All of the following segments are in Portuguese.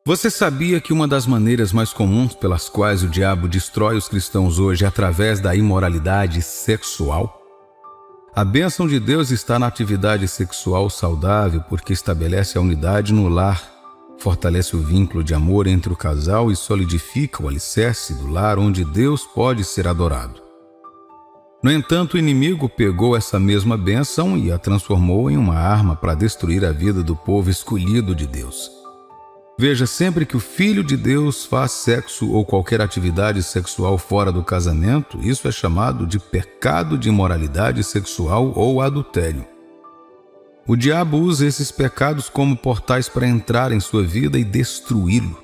Você sabia que uma das maneiras mais comuns pelas quais o diabo destrói os cristãos hoje é através da imoralidade sexual? A bênção de Deus está na atividade sexual saudável porque estabelece a unidade no lar, fortalece o vínculo de amor entre o casal e solidifica o alicerce do lar onde Deus pode ser adorado. No entanto, o inimigo pegou essa mesma bênção e a transformou em uma arma para destruir a vida do povo escolhido de Deus. Veja, sempre que o Filho de Deus faz sexo ou qualquer atividade sexual fora do casamento, isso é chamado de pecado de imoralidade sexual ou adultério. O diabo usa esses pecados como portais para entrar em sua vida e destruí-lo.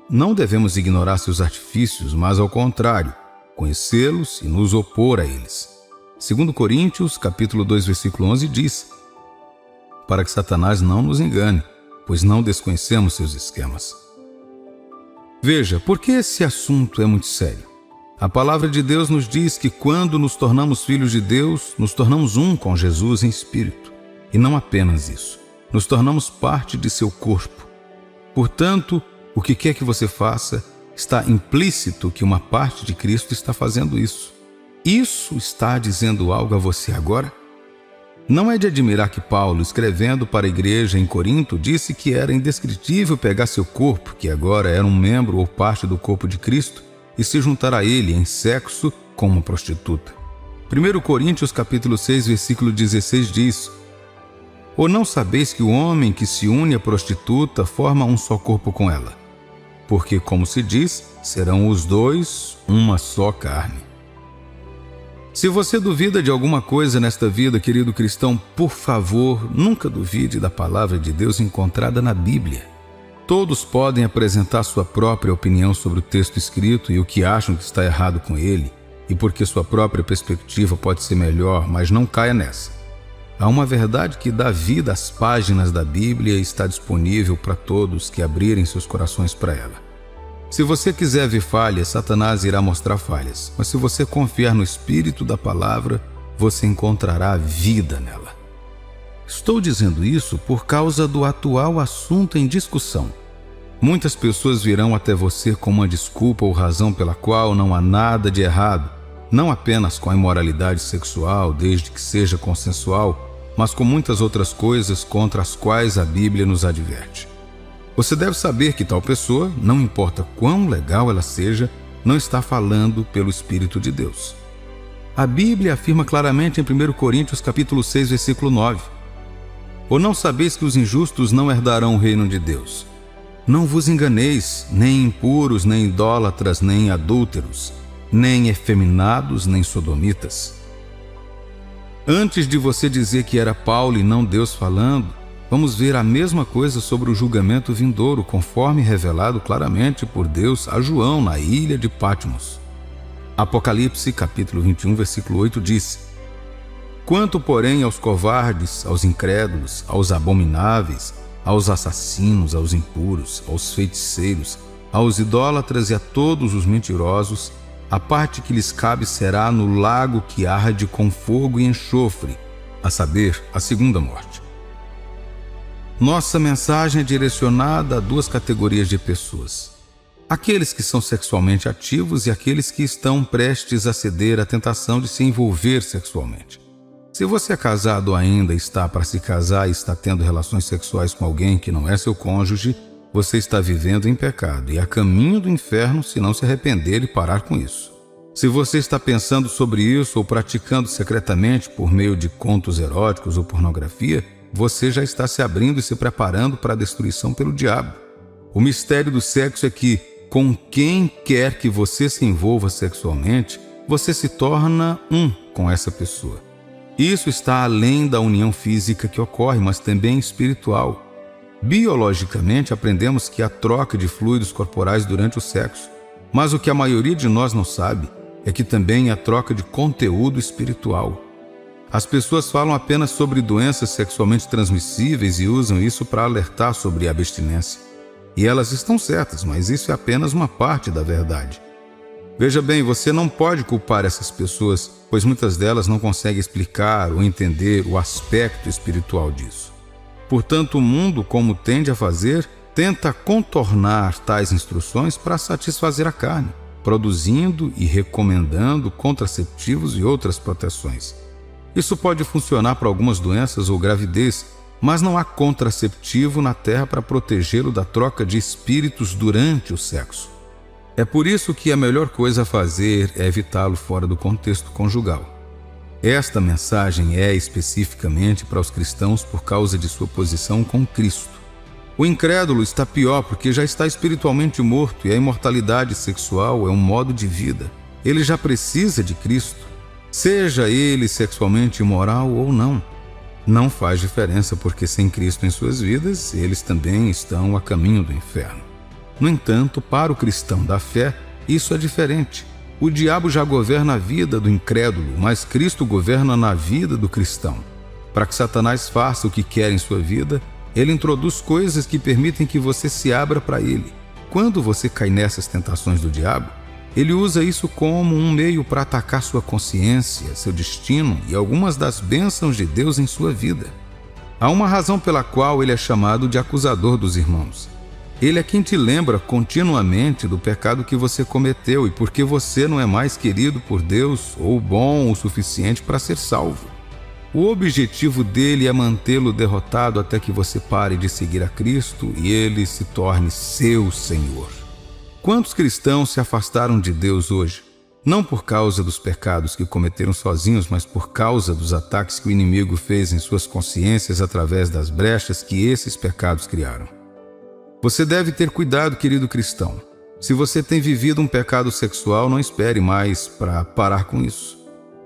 Não devemos ignorar seus artifícios, mas ao contrário, conhecê-los e nos opor a eles. 2 Coríntios, capítulo 2, versículo 11 diz: para que Satanás não nos engane, pois não desconhecemos seus esquemas. Veja, por que esse assunto é muito sério? A palavra de Deus nos diz que quando nos tornamos filhos de Deus, nos tornamos um com Jesus em espírito. E não apenas isso, nos tornamos parte de seu corpo. Portanto, o que quer que você faça, está implícito que uma parte de Cristo está fazendo isso. Isso está dizendo algo a você agora? Não é de admirar que Paulo, escrevendo para a igreja em Corinto, disse que era indescritível pegar seu corpo, que agora era um membro ou parte do corpo de Cristo, e se juntar a ele em sexo com uma prostituta. 1 Coríntios capítulo 6, versículo 16 diz: ou não sabeis que o homem que se une à prostituta forma um só corpo com ela? Porque, como se diz, serão os dois uma só carne. Se você duvida de alguma coisa nesta vida, querido cristão, por favor, nunca duvide da palavra de Deus encontrada na Bíblia. Todos podem apresentar sua própria opinião sobre o texto escrito e o que acham que está errado com ele, e porque sua própria perspectiva pode ser melhor, mas não caia nessa. Há uma verdade que dá vida às páginas da Bíblia e está disponível para todos que abrirem seus corações para ela. Se você quiser ver falhas, Satanás irá mostrar falhas, mas se você confiar no Espírito da palavra, você encontrará vida nela. Estou dizendo isso por causa do atual assunto em discussão. Muitas pessoas virão até você com uma desculpa ou razão pela qual não há nada de errado, não apenas com a imoralidade sexual, desde que seja consensual, mas com muitas outras coisas contra as quais a Bíblia nos adverte. Você deve saber que tal pessoa, não importa quão legal ela seja, não está falando pelo Espírito de Deus. A Bíblia afirma claramente em 1 Coríntios capítulo 6, versículo 9: ou não sabeis que os injustos não herdarão o reino de Deus? Não vos enganeis, nem impuros, nem idólatras, nem adúlteros, nem efeminados, nem sodomitas. Antes de você dizer que era Paulo e não Deus falando, vamos ver a mesma coisa sobre o julgamento vindouro, conforme revelado claramente por Deus a João na ilha de Patmos. Apocalipse, capítulo 21, versículo 8 diz: quanto, porém, aos covardes, aos incrédulos, aos abomináveis, aos assassinos, aos impuros, aos feiticeiros, aos idólatras e a todos os mentirosos, a parte que lhes cabe será no lago que arde com fogo e enxofre, a saber, a segunda morte. Nossa mensagem é direcionada a duas categorias de pessoas: aqueles que são sexualmente ativos e aqueles que estão prestes a ceder à tentação de se envolver sexualmente. Se você é casado ou ainda está para se casar e está tendo relações sexuais com alguém que não é seu cônjuge, você está vivendo em pecado e a caminho do inferno se não se arrepender e parar com isso. Se você está pensando sobre isso ou praticando secretamente por meio de contos eróticos ou pornografia, você já está se abrindo e se preparando para a destruição pelo diabo. O mistério do sexo é que, com quem quer que você se envolva sexualmente, você se torna um com essa pessoa. Isso está além da união física que ocorre, mas também espiritual. Biologicamente, aprendemos que há troca de fluidos corporais durante o sexo, mas o que a maioria de nós não sabe é que também há troca de conteúdo espiritual. As pessoas falam apenas sobre doenças sexualmente transmissíveis e usam isso para alertar sobre a abstinência. E elas estão certas, mas isso é apenas uma parte da verdade. Veja bem, você não pode culpar essas pessoas, pois muitas delas não conseguem explicar ou entender o aspecto espiritual disso. Portanto, o mundo, como tende a fazer, tenta contornar tais instruções para satisfazer a carne, produzindo e recomendando contraceptivos e outras proteções. Isso pode funcionar para algumas doenças ou gravidez, mas não há contraceptivo na Terra para protegê-lo da troca de espíritos durante o sexo. É por isso que a melhor coisa a fazer é evitá-lo fora do contexto conjugal. Esta mensagem é especificamente para os cristãos por causa de sua posição com Cristo. O incrédulo está pior porque já está espiritualmente morto e a imortalidade sexual é um modo de vida. Ele já precisa de Cristo, seja ele sexualmente imoral ou não. Não faz diferença porque sem Cristo em suas vidas, eles também estão a caminho do inferno. No entanto, para o cristão da fé, isso é diferente. O diabo já governa a vida do incrédulo, mas Cristo governa na vida do cristão. Para que Satanás faça o que quer em sua vida, ele introduz coisas que permitem que você se abra para ele. Quando você cai nessas tentações do diabo, ele usa isso como um meio para atacar sua consciência, seu destino e algumas das bênçãos de Deus em sua vida. Há uma razão pela qual ele é chamado de acusador dos irmãos. Ele é quem te lembra continuamente do pecado que você cometeu e porque você não é mais querido por Deus ou bom o suficiente para ser salvo. O objetivo dele é mantê-lo derrotado até que você pare de seguir a Cristo e ele se torne seu Senhor. Quantos cristãos se afastaram de Deus hoje? Não por causa dos pecados que cometeram sozinhos, mas por causa dos ataques que o inimigo fez em suas consciências através das brechas que esses pecados criaram. Você deve ter cuidado, querido cristão. Se você tem vivido um pecado sexual, não espere mais para parar com isso.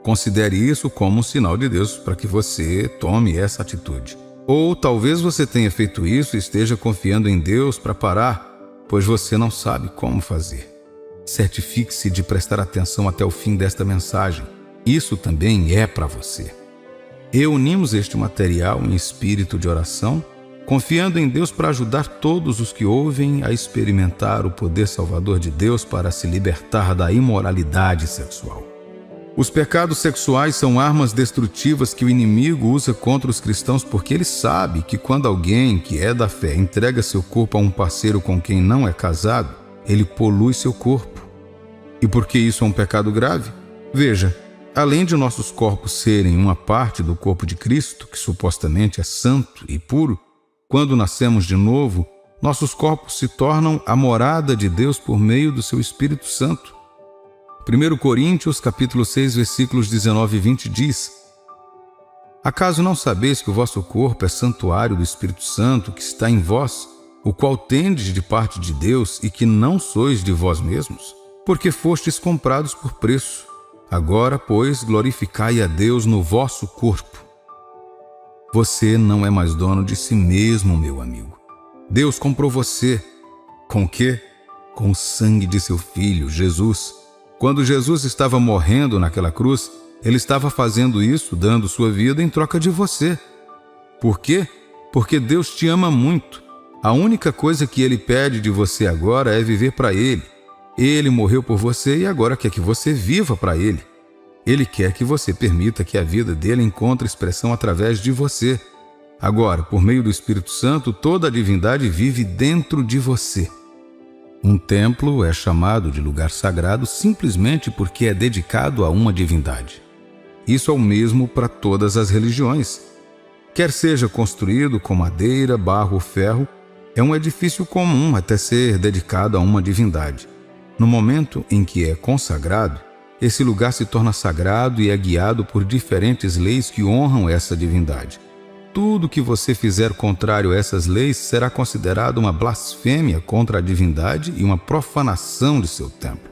Considere isso como um sinal de Deus para que você tome essa atitude. Ou talvez você tenha feito isso e esteja confiando em Deus para parar, pois você não sabe como fazer. Certifique-se de prestar atenção até o fim desta mensagem. Isso também é para você. Reunimos este material em espírito de oração, confiando em Deus para ajudar todos os que ouvem a experimentar o poder salvador de Deus para se libertar da imoralidade sexual. Os pecados sexuais são armas destrutivas que o inimigo usa contra os cristãos porque ele sabe que quando alguém que é da fé entrega seu corpo a um parceiro com quem não é casado, ele polui seu corpo. E por que isso é um pecado grave? Veja, além de nossos corpos serem uma parte do corpo de Cristo, que supostamente é santo e puro, quando nascemos de novo, nossos corpos se tornam a morada de Deus por meio do seu Espírito Santo. 1 Coríntios, capítulo 6, versículos 19 e 20 diz: Acaso não sabeis que o vosso corpo é santuário do Espírito Santo que está em vós, o qual tendes de parte de Deus e que não sois de vós mesmos? Porque fostes comprados por preço. Agora, pois, glorificai a Deus no vosso corpo. Você não é mais dono de si mesmo, meu amigo. Deus comprou você. Com o quê? Com o sangue de seu Filho, Jesus. Quando Jesus estava morrendo naquela cruz, ele estava fazendo isso, dando sua vida em troca de você. Por quê? Porque Deus te ama muito. A única coisa que ele pede de você agora é viver para ele. Ele morreu por você e agora quer que você viva para ele. Ele quer que você permita que a vida dele encontre expressão através de você. Agora, por meio do Espírito Santo, toda a divindade vive dentro de você. Um templo é chamado de lugar sagrado simplesmente porque é dedicado a uma divindade. Isso é o mesmo para todas as religiões. Quer seja construído com madeira, barro ou ferro, é um edifício comum até ser dedicado a uma divindade. No momento em que é consagrado, esse lugar se torna sagrado e é guiado por diferentes leis que honram essa divindade. Tudo que você fizer contrário a essas leis será considerado uma blasfêmia contra a divindade e uma profanação de seu templo.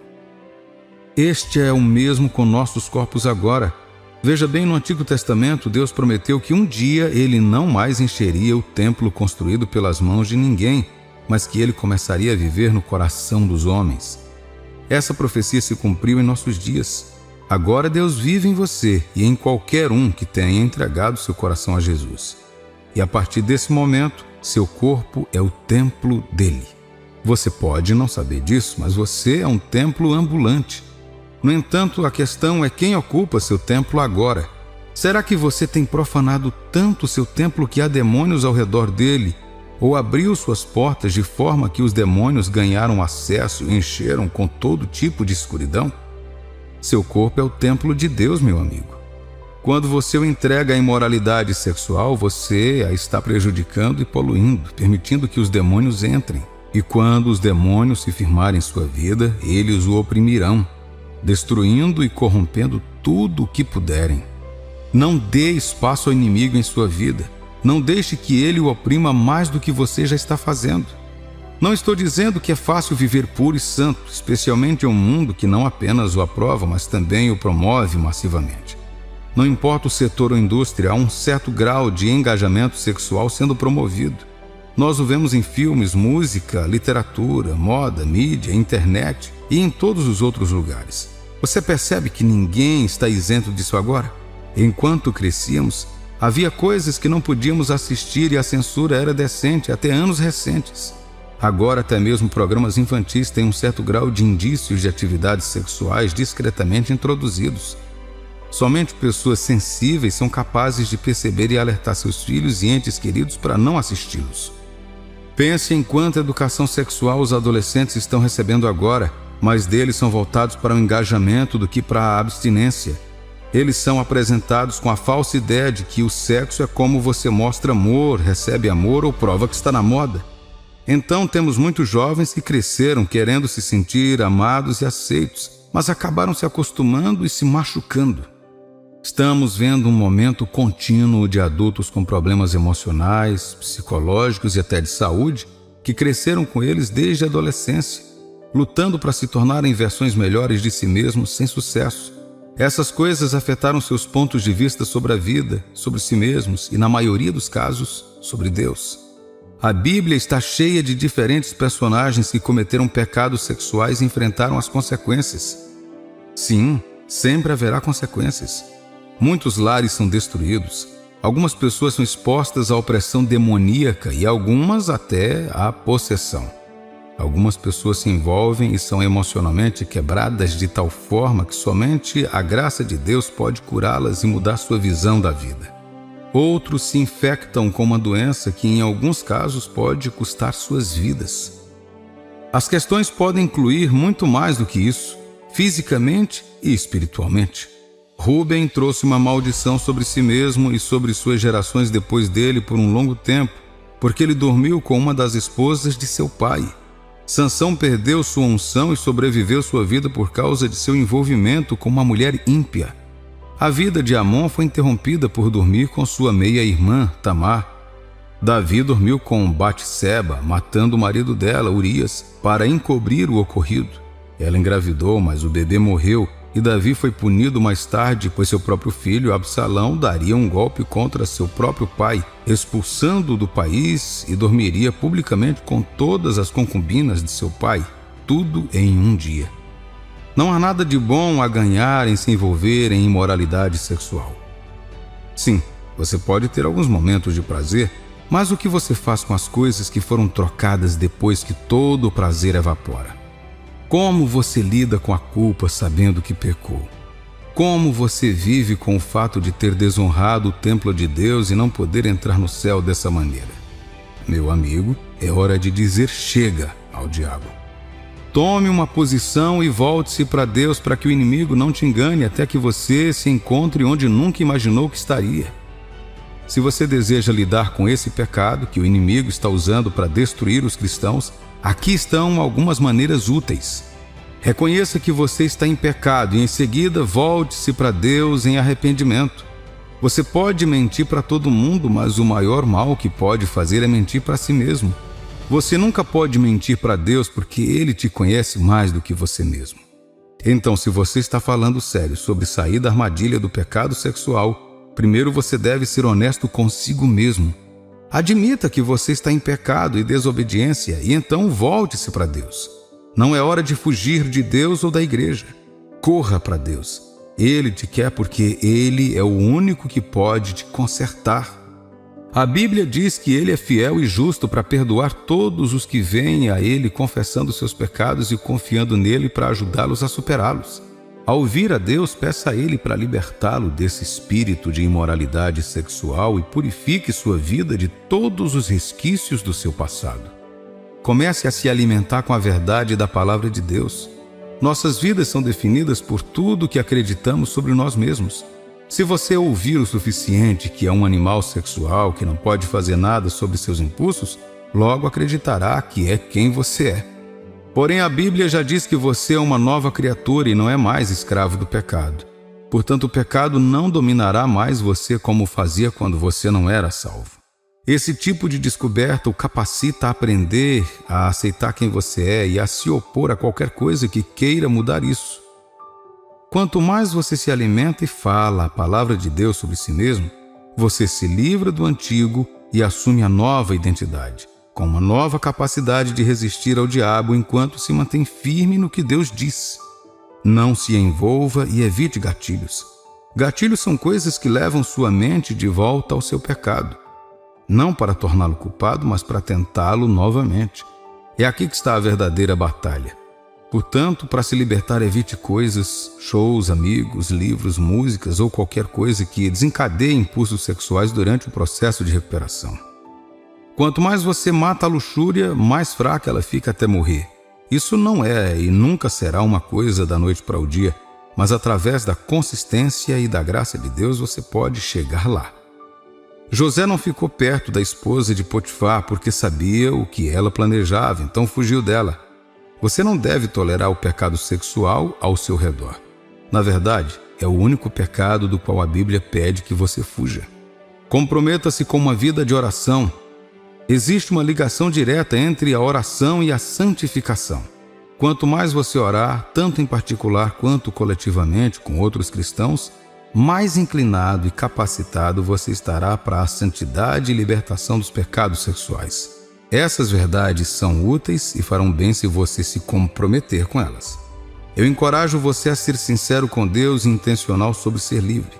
Este é o mesmo com nossos corpos agora. Veja bem, no Antigo Testamento, Deus prometeu que um dia ele não mais encheria o templo construído pelas mãos de ninguém, mas que ele começaria a viver no coração dos homens. Essa profecia se cumpriu em nossos dias. Agora Deus vive em você e em qualquer um que tenha entregado seu coração a Jesus. E a partir desse momento, seu corpo é o templo dele. Você pode não saber disso, mas você é um templo ambulante. No entanto, a questão é quem ocupa seu templo agora. Será que você tem profanado tanto seu templo que há demônios ao redor dele ou abriu suas portas de forma que os demônios ganharam acesso e encheram com todo tipo de escuridão? Seu corpo é o templo de Deus, meu amigo. Quando você o entrega à imoralidade sexual, você a está prejudicando e poluindo, permitindo que os demônios entrem. E quando os demônios se firmarem em sua vida, eles o oprimirão, destruindo e corrompendo tudo o que puderem. Não dê espaço ao inimigo em sua vida. Não deixe que ele o oprima mais do que você já está fazendo. Não estou dizendo que é fácil viver puro e santo, especialmente em um mundo que não apenas o aprova, mas também o promove massivamente. Não importa o setor ou indústria, há um certo grau de engajamento sexual sendo promovido. Nós o vemos em filmes, música, literatura, moda, mídia, internet e em todos os outros lugares. Você percebe que ninguém está isento disso agora? Enquanto crescíamos, havia coisas que não podíamos assistir e a censura era decente até anos recentes. Agora até mesmo programas infantis têm um certo grau de indícios de atividades sexuais discretamente introduzidos. Somente pessoas sensíveis são capazes de perceber e alertar seus filhos e entes queridos para não assisti-los. Pense em quanta educação sexual os adolescentes estão recebendo agora, mas deles são voltados para o engajamento do que para a abstinência. Eles são apresentados com a falsa ideia de que o sexo é como você mostra amor, recebe amor ou prova que está na moda. Então temos muitos jovens que cresceram querendo se sentir amados e aceitos, mas acabaram se acostumando e se machucando. Estamos vendo um momento contínuo de adultos com problemas emocionais, psicológicos e até de saúde, que cresceram com eles desde a adolescência, lutando para se tornarem versões melhores de si mesmos sem sucesso. Essas coisas afetaram seus pontos de vista sobre a vida, sobre si mesmos e, na maioria dos casos, sobre Deus. A Bíblia está cheia de diferentes personagens que cometeram pecados sexuais e enfrentaram as consequências. Sim, sempre haverá consequências. Muitos lares são destruídos, algumas pessoas são expostas à opressão demoníaca e algumas até à possessão. Algumas pessoas se envolvem e são emocionalmente quebradas de tal forma que somente a graça de Deus pode curá-las e mudar sua visão da vida. Outros se infectam com uma doença que, em alguns casos, pode custar suas vidas. As questões podem incluir muito mais do que isso, fisicamente e espiritualmente. Rúben trouxe uma maldição sobre si mesmo e sobre suas gerações depois dele por um longo tempo, porque ele dormiu com uma das esposas de seu pai. Sansão perdeu sua unção e sobreviveu sua vida por causa de seu envolvimento com uma mulher ímpia. A vida de Amon foi interrompida por dormir com sua meia-irmã, Tamar. Davi dormiu com Batseba, matando o marido dela, Urias, para encobrir o ocorrido. Ela engravidou, mas o bebê morreu, e Davi foi punido mais tarde, pois seu próprio filho, Absalão, daria um golpe contra seu próprio pai, expulsando-o do país e dormiria publicamente com todas as concubinas de seu pai, tudo em um dia. Não há nada de bom a ganhar em se envolver em imoralidade sexual. Sim, você pode ter alguns momentos de prazer, mas o que você faz com as coisas que foram trocadas depois que todo o prazer evapora? Como você lida com a culpa sabendo que pecou? Como você vive com o fato de ter desonrado o templo de Deus e não poder entrar no céu dessa maneira? Meu amigo, é hora de dizer chega ao diabo. Tome uma posição e volte-se para Deus para que o inimigo não te engane até que você se encontre onde nunca imaginou que estaria. Se você deseja lidar com esse pecado que o inimigo está usando para destruir os cristãos, aqui estão algumas maneiras úteis. Reconheça que você está em pecado e em seguida volte-se para Deus em arrependimento. Você pode mentir para todo mundo, mas o maior mal que pode fazer é mentir para si mesmo. Você nunca pode mentir para Deus porque Ele te conhece mais do que você mesmo. Então, se você está falando sério sobre sair da armadilha do pecado sexual, primeiro você deve ser honesto consigo mesmo. Admita que você está em pecado e desobediência e então volte-se para Deus. Não é hora de fugir de Deus ou da igreja. Corra para Deus. Ele te quer porque Ele é o único que pode te consertar. A Bíblia diz que Ele é fiel e justo para perdoar todos os que vêm a Ele confessando seus pecados e confiando nele para ajudá-los a superá-los. Ao vir a Deus, peça a Ele para libertá-lo desse espírito de imoralidade sexual e purifique sua vida de todos os resquícios do seu passado. Comece a se alimentar com a verdade da palavra de Deus. Nossas vidas são definidas por tudo que acreditamos sobre nós mesmos. Se você ouvir o suficiente que é um animal sexual que não pode fazer nada sobre seus impulsos, logo acreditará que é quem você é. Porém, a Bíblia já diz que você é uma nova criatura e não é mais escravo do pecado. Portanto, o pecado não dominará mais você como fazia quando você não era salvo. Esse tipo de descoberta o capacita a aprender, a aceitar quem você é e a se opor a qualquer coisa que queira mudar isso. Quanto mais você se alimenta e fala a palavra de Deus sobre si mesmo, você se livra do antigo e assume a nova identidade, com uma nova capacidade de resistir ao diabo enquanto se mantém firme no que Deus diz. Não se envolva e evite gatilhos. Gatilhos são coisas que levam sua mente de volta ao seu pecado. Não para torná-lo culpado, mas para tentá-lo novamente. É aqui que está a verdadeira batalha. Portanto, para se libertar, evite coisas, shows, amigos, livros, músicas ou qualquer coisa que desencadeie impulsos sexuais durante o processo de recuperação. Quanto mais você mata a luxúria, mais fraca ela fica até morrer. Isso não é e nunca será uma coisa da noite para o dia, mas através da consistência e da graça de Deus você pode chegar lá. José não ficou perto da esposa de Potifar porque sabia o que ela planejava, então fugiu dela. Você não deve tolerar o pecado sexual ao seu redor. Na verdade, é o único pecado do qual a Bíblia pede que você fuja. Comprometa-se com uma vida de oração. Existe uma ligação direta entre a oração e a santificação. Quanto mais você orar, tanto em particular quanto coletivamente com outros cristãos, mais inclinado e capacitado você estará para a santidade e libertação dos pecados sexuais. Essas verdades são úteis e farão bem se você se comprometer com elas. Eu encorajo você a ser sincero com Deus e intencional sobre ser livre.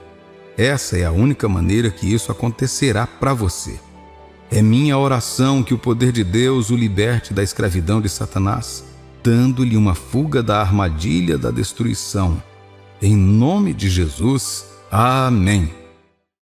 Essa é a única maneira que isso acontecerá para você. É minha oração que o poder de Deus o liberte da escravidão de Satanás, dando-lhe uma fuga da armadilha da destruição. Em nome de Jesus, amém.